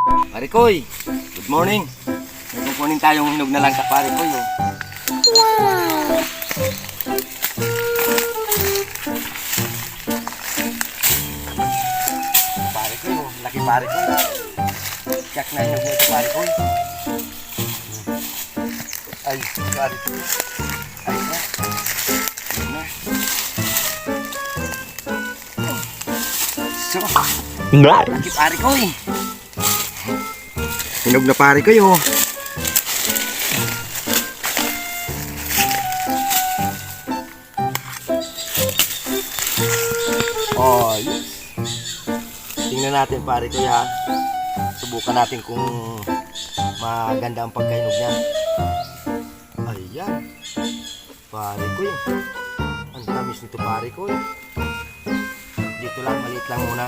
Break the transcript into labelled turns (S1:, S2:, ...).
S1: Pare Koy, good morning. May kukunin tayong hinog na lang sa Pare Koy. Oh.
S2: Wow!
S1: Pare Koy, oh. Laki Pare Koy. Check na hinog nito Pare Koy. Ay, Pare Koy. Ay na. Ay na. So, laki Pare Koy. Hinog na Pare Koy, oh. Oh, tingnan natin Pare Koy ha. Subukan natin kung maganda ang pagkahinog niya. Ayan. Pare Koy. Ang tamis nito Pare Koy. Dito lang, maliit lang muna.